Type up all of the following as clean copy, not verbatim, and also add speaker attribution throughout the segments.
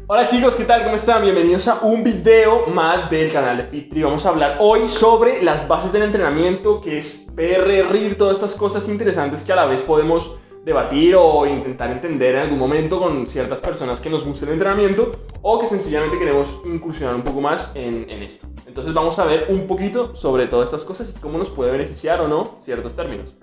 Speaker 1: Hola chicos, ¿qué tal? ¿Cómo están? Bienvenidos a un video más del canal de Fitri. Vamos a hablar hoy sobre las bases del entrenamiento, que es PR, RIR, todas estas cosas interesantes que a la vez podemos debatir o intentar entender en algún momento con ciertas personas que nos guste el entrenamiento o que sencillamente queremos incursionar un poco más en esto. Entonces vamos a ver un poquito sobre todas estas cosas y cómo nos puede beneficiar o no ciertos términos.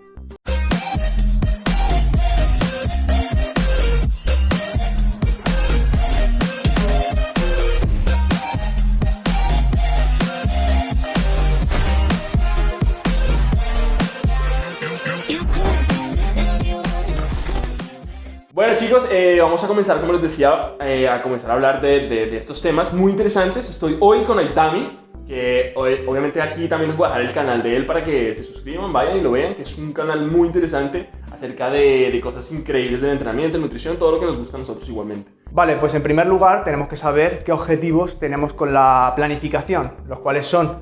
Speaker 1: Bueno chicos, vamos a comenzar, como les decía, a hablar de estos temas muy interesantes. Estoy hoy con Aitami, que obviamente aquí también les voy a dejar el canal de él para que se suscriban, vayan y lo vean, que es un canal muy interesante acerca de cosas increíbles del entrenamiento, nutrición, todo lo que nos gusta a nosotros igualmente.
Speaker 2: Vale, pues en primer lugar tenemos que saber qué objetivos tenemos con la planificación, los cuales son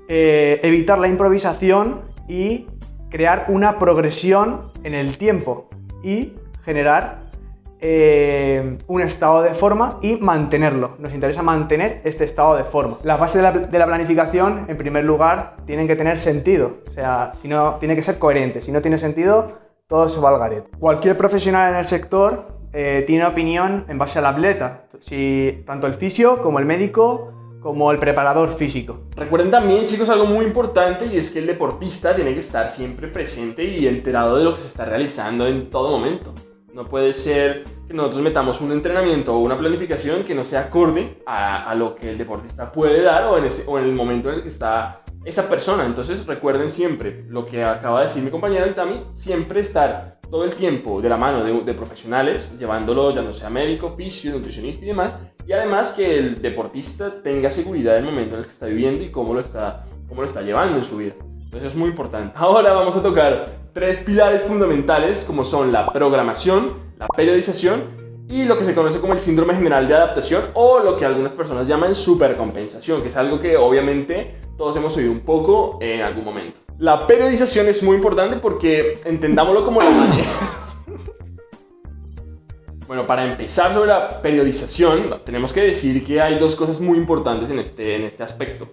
Speaker 2: evitar la improvisación y crear una progresión en el tiempo y generar un estado de forma y mantenerlo. Nos interesa mantener este estado de forma. Las bases de la planificación, en primer lugar, tienen que tener sentido. O sea, tiene que ser coherente. Si no tiene sentido, todo se va al garete. Cualquier profesional en el sector tiene opinión en base al atleta. Tanto el fisio como el médico como el preparador físico.
Speaker 1: Recuerden también, chicos, algo muy importante, y es que el deportista tiene que estar siempre presente y enterado de lo que se está realizando en todo momento. No puede ser que nosotros metamos un entrenamiento o una planificación que no sea acorde a lo que el deportista puede dar o en el momento en el que está esa persona. Entonces recuerden siempre lo que acaba de decir mi compañera Itami, siempre estar todo el tiempo de la mano de profesionales, llevándolo ya no sea médico, fisio, nutricionista y demás, y además que el deportista tenga seguridad del momento en el que está viviendo y cómo lo está llevando en su vida. Entonces es muy importante. Ahora vamos a tocar tres pilares fundamentales como son la programación, la periodización y lo que se conoce como el síndrome general de adaptación o lo que algunas personas llaman supercompensación, que es algo que obviamente todos hemos oído un poco en algún momento. La periodización es muy importante porque entendámoslo como la manera. Bueno, para empezar sobre la periodización tenemos que decir que hay dos cosas muy importantes en este aspecto.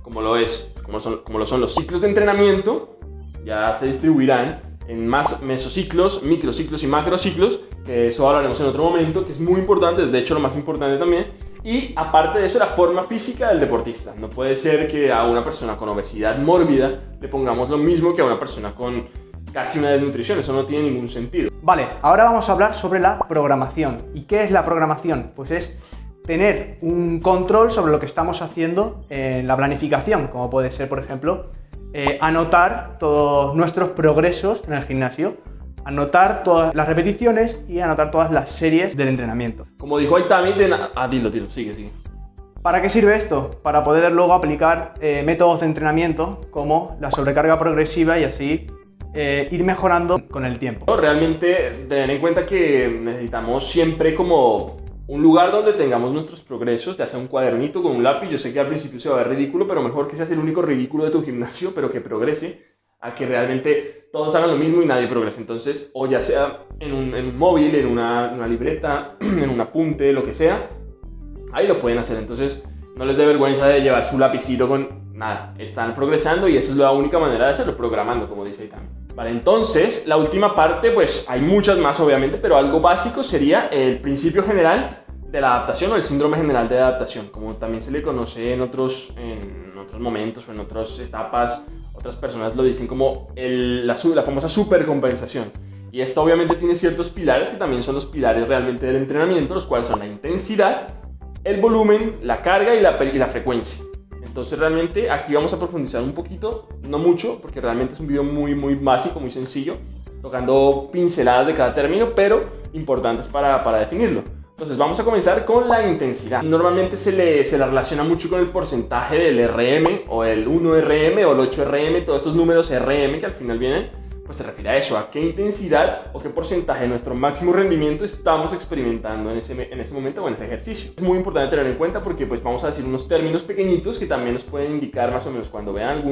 Speaker 1: Como lo son los ciclos de entrenamiento, ya se distribuirán en más mesociclos, microciclos y macrociclos, que eso hablaremos en otro momento, que es muy importante, es de hecho lo más importante también. Y aparte de eso, la forma física del deportista. No puede ser que a una persona con obesidad mórbida le pongamos lo mismo que a una persona con casi una desnutrición, eso no tiene ningún sentido.
Speaker 2: Vale, ahora vamos a hablar sobre la programación. ¿Y qué es la programación? Pues es tener un control sobre lo que estamos haciendo en la planificación, como puede ser, por ejemplo, anotar todos nuestros progresos en el gimnasio, anotar todas las repeticiones y anotar todas las series del entrenamiento.
Speaker 1: Como dijo Aitami, dilo, sigue.
Speaker 2: ¿Para qué sirve esto? Para poder luego aplicar métodos de entrenamiento como la sobrecarga progresiva y así ir mejorando con el tiempo.
Speaker 1: Realmente tener en cuenta que necesitamos siempre como un lugar donde tengamos nuestros progresos, ya sea un cuadernito con un lápiz. Yo sé que al principio se va a ver ridículo, pero mejor que seas el único ridículo de tu gimnasio, pero que progrese, a que realmente todos hagan lo mismo y nadie progrese. Entonces, o ya sea en un móvil, en una libreta, en un apunte, lo que sea, ahí lo pueden hacer. Entonces, no les dé vergüenza de llevar su lapicito con nada. Están progresando y esa es la única manera de hacerlo, programando, como dice Itami. Vale, entonces, la última parte, pues hay muchas más obviamente, pero algo básico sería el principio general de la adaptación o el síndrome general de adaptación, como también se le conoce en otros momentos o en otras etapas. Otras personas lo dicen como la famosa supercompensación. Y esto obviamente tiene ciertos pilares que también son los pilares realmente del entrenamiento, los cuales son la intensidad, el volumen, la carga y la frecuencia. Entonces realmente aquí vamos a profundizar un poquito, no mucho, porque realmente es un video muy básico, muy sencillo, tocando pinceladas de cada término, pero importantes para definirlo. Entonces vamos a comenzar con la intensidad. Normalmente se le relaciona mucho con el porcentaje del RM o el 1RM o el 8RM, todos estos números RM que al final vienen, pues se refiere a eso, a qué intensidad o qué porcentaje de nuestro máximo rendimiento estamos experimentando en ese momento o en ese ejercicio. Es muy importante tener en cuenta porque pues vamos a decir unos términos pequeñitos que también nos pueden indicar más o menos cuando vean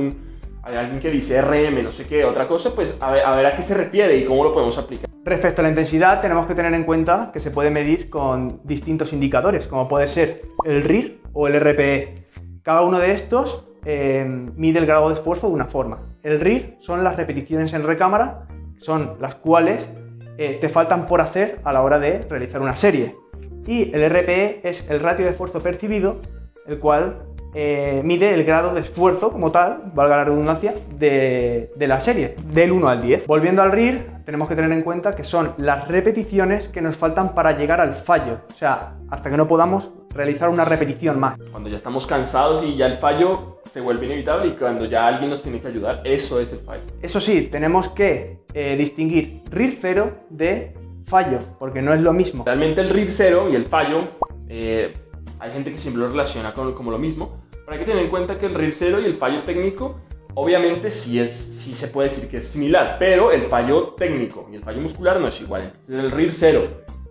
Speaker 1: alguien que dice RM, no sé qué, otra cosa, pues a ver a qué se refiere y cómo lo podemos aplicar.
Speaker 2: Respecto a la intensidad, tenemos que tener en cuenta que se puede medir con distintos indicadores, como puede ser el RIR o el RPE. Cada uno de estos mide el grado de esfuerzo de una forma. El RIR son las repeticiones en recámara, son las cuales te faltan por hacer a la hora de realizar una serie. Y el RPE es el ratio de esfuerzo percibido, el cual mide el grado de esfuerzo como tal, valga la redundancia, de la serie, del 1 al 10. Volviendo al RIR, tenemos que tener en cuenta que son las repeticiones que nos faltan para llegar al fallo, o sea, hasta que no podamos realizar una repetición más.
Speaker 1: Cuando ya estamos cansados y ya el fallo se vuelve inevitable y cuando ya alguien nos tiene que ayudar, eso es el fallo.
Speaker 2: Eso sí, tenemos que distinguir RIR 0 de fallo, porque no es lo mismo.
Speaker 1: Realmente el RIR 0 y el fallo, hay gente que siempre lo relaciona como lo mismo, pero hay que tener en cuenta que el RIR 0 y el fallo técnico, obviamente sí se puede decir que es similar, pero el fallo técnico y el fallo muscular no es igual. Entonces el RIR 0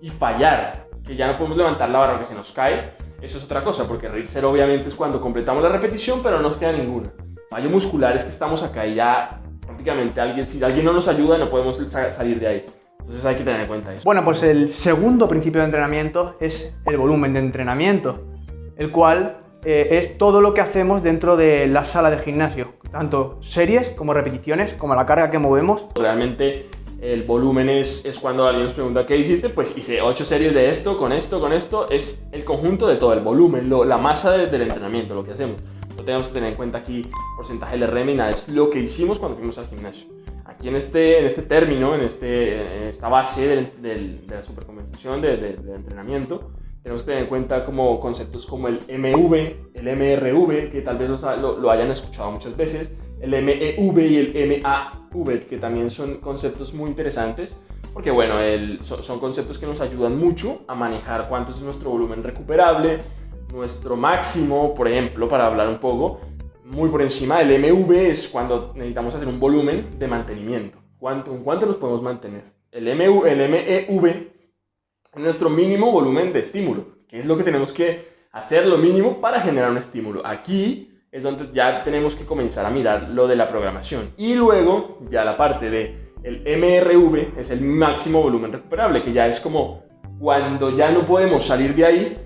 Speaker 1: y fallar, que ya no podemos levantar la barra que se nos cae, eso es otra cosa, porque RIR 0 obviamente es cuando completamos la repetición, pero no nos queda ninguna. Fallo muscular es que estamos acá y ya prácticamente si alguien no nos ayuda no podemos salir de ahí. Entonces hay que tener en cuenta eso.
Speaker 2: Bueno, pues el segundo principio de entrenamiento es el volumen de entrenamiento, el cual es todo lo que hacemos dentro de la sala de gimnasio, tanto series como repeticiones, como la carga que movemos.
Speaker 1: Realmente el volumen es cuando alguien nos pregunta ¿qué hiciste? Pues hice 8 series de esto, con esto, es el conjunto de todo, el volumen, la masa del entrenamiento, lo que hacemos. No tenemos que tener en cuenta aquí porcentaje del RM ni nada, es lo que hicimos cuando fuimos al gimnasio. Aquí en este término, en esta base de la supercompensación del entrenamiento, tenemos que tener en cuenta como conceptos como el MV, el MRV, que tal vez lo hayan escuchado muchas veces, el MEV y el MAV, que también son conceptos muy interesantes, porque bueno, son conceptos que nos ayudan mucho a manejar cuánto es nuestro volumen recuperable, nuestro máximo, por ejemplo, para hablar un poco, muy por encima del MV es cuando necesitamos hacer un volumen de mantenimiento. ¿Cuánto nos podemos mantener? El MEV es nuestro mínimo volumen de estímulo, que es lo que tenemos que hacer lo mínimo para generar un estímulo. Aquí es donde ya tenemos que comenzar a mirar lo de la programación. Y luego ya la parte de el MRV es el máximo volumen recuperable, que ya es como cuando ya no podemos salir de ahí.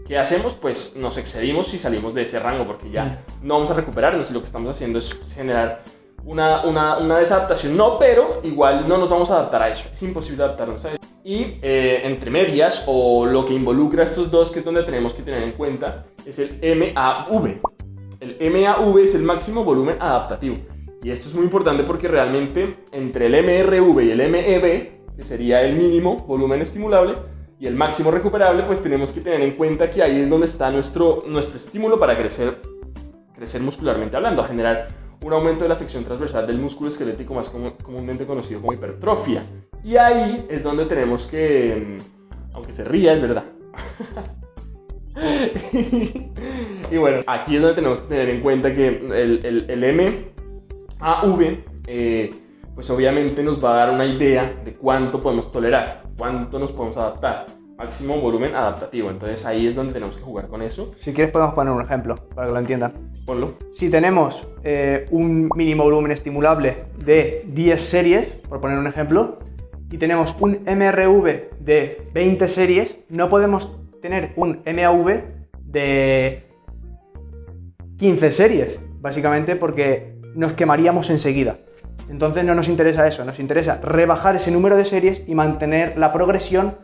Speaker 1: ¿Qué hacemos? Pues nos excedimos y salimos de ese rango porque ya no vamos a recuperarnos y lo que estamos haciendo es generar una desadaptación. No, pero igual no nos vamos a adaptar a eso. Es imposible adaptarnos a eso. Y entre medias, o lo que involucra estos dos, que es donde tenemos que tener en cuenta, es el MAV. El MAV es el máximo volumen adaptativo. Y esto es muy importante porque realmente entre el MRV y el MEV, que sería el mínimo volumen estimulable, y el máximo recuperable, pues tenemos que tener en cuenta que ahí es donde está nuestro estímulo para crecer muscularmente hablando, a generar un aumento de la sección transversal del músculo esquelético más comúnmente conocido como hipertrofia. Y ahí es donde tenemos que, aunque se ría, es verdad. Y bueno, aquí es donde tenemos que tener en cuenta que el MAV, pues obviamente nos va a dar una idea de cuánto podemos tolerar, cuánto nos podemos adaptar, máximo volumen adaptativo. Entonces ahí es donde tenemos que jugar con eso.
Speaker 2: Si quieres podemos poner un ejemplo para que lo entiendan.
Speaker 1: Ponlo.
Speaker 2: Si tenemos un mínimo volumen estimulable de 10 series, por poner un ejemplo, y tenemos un MRV de 20 series, no podemos tener un MAV de 15 series, básicamente porque nos quemaríamos enseguida. Entonces no nos interesa eso, nos interesa rebajar ese número de series y mantener la progresión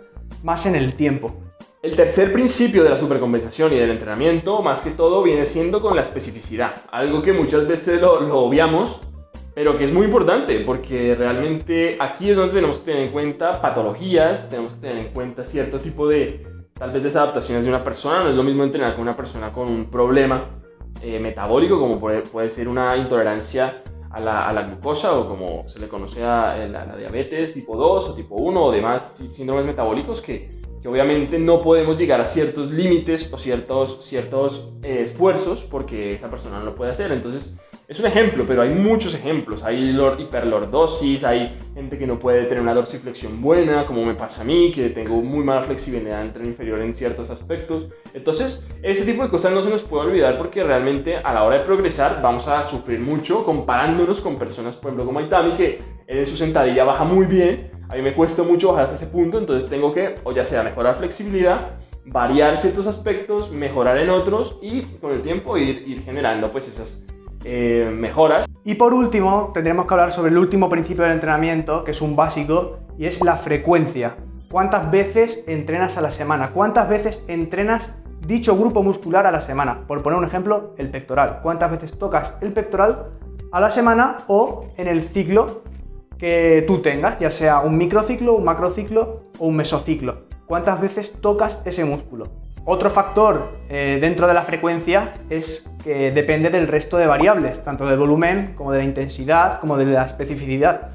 Speaker 2: más en el tiempo.
Speaker 1: El tercer principio de la supercompensación y del entrenamiento, más que todo, viene siendo con la especificidad. Algo que muchas veces lo obviamos, pero que es muy importante, porque realmente aquí es donde tenemos que tener en cuenta patologías, tenemos que tener en cuenta cierto tipo de, tal vez, desadaptaciones de una persona. No es lo mismo entrenar con una persona con un problema metabólico, como puede ser una intolerancia a la glucosa, o como se le conoce a la diabetes tipo 2 o tipo 1 o demás síndromes metabólicos que obviamente no podemos llegar a ciertos límites o ciertos esfuerzos porque esa persona no lo puede hacer. Entonces es un ejemplo, pero hay muchos ejemplos. Hay hiperlordosis, hay gente que no puede tener una dorsiflexión buena, como me pasa a mí, que tengo muy mala flexibilidad en tren inferior en ciertos aspectos. Entonces, ese tipo de cosas no se nos puede olvidar porque realmente a la hora de progresar vamos a sufrir mucho comparándonos con personas, por ejemplo, como Aitami, que en su sentadilla baja muy bien, a mí me cuesta mucho bajar hasta ese punto, entonces tengo que, o ya sea mejorar flexibilidad, variar ciertos aspectos, mejorar en otros y con el tiempo ir generando pues esas mejoras.
Speaker 2: Y por último, tendremos que hablar sobre el último principio del entrenamiento, que es un básico, y es la frecuencia. ¿Cuántas veces entrenas a la semana? ¿Cuántas veces entrenas dicho grupo muscular a la semana? Por poner un ejemplo, el pectoral. ¿Cuántas veces tocas el pectoral a la semana o en el ciclo que tú tengas, ya sea un microciclo, un macrociclo o un mesociclo? ¿Cuántas veces tocas ese músculo? Otro factor dentro de la frecuencia es que depende del resto de variables, tanto del volumen como de la intensidad, como de la especificidad.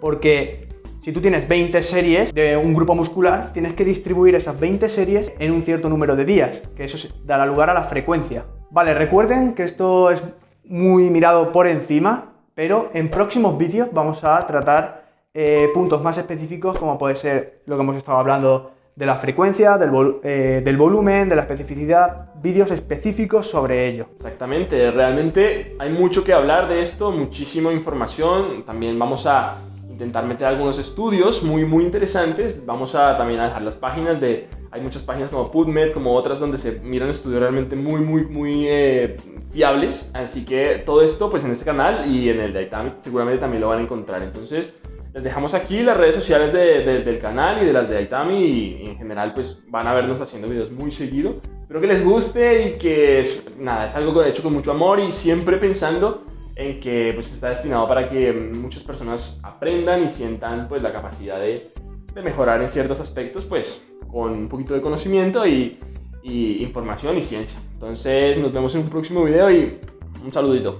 Speaker 2: Porque si tú tienes 20 series de un grupo muscular, tienes que distribuir esas 20 series en un cierto número de días, que eso dará lugar a la frecuencia. Vale, recuerden que esto es muy mirado por encima, pero en próximos vídeos vamos a tratar puntos más específicos, como puede ser lo que hemos estado hablando de la frecuencia, del volumen, de la especificidad, vídeos específicos sobre ello.
Speaker 1: Exactamente, realmente hay mucho que hablar de esto, muchísima información. También vamos a intentar meter algunos estudios muy interesantes. Vamos a también a dejar las páginas hay muchas páginas como PubMed, como otras donde se miran estudios realmente muy fiables. Así que todo esto pues en este canal y en el de Aitami seguramente también lo van a encontrar. Entonces les dejamos aquí las redes sociales del canal y de las de Aitami, y en general pues van a vernos haciendo videos muy seguido. Espero que les guste y que es algo hecho con mucho amor y siempre pensando en que pues está destinado para que muchas personas aprendan y sientan pues la capacidad de mejorar en ciertos aspectos pues con un poquito de conocimiento y información y ciencia. Entonces nos vemos en un próximo video y un saludito.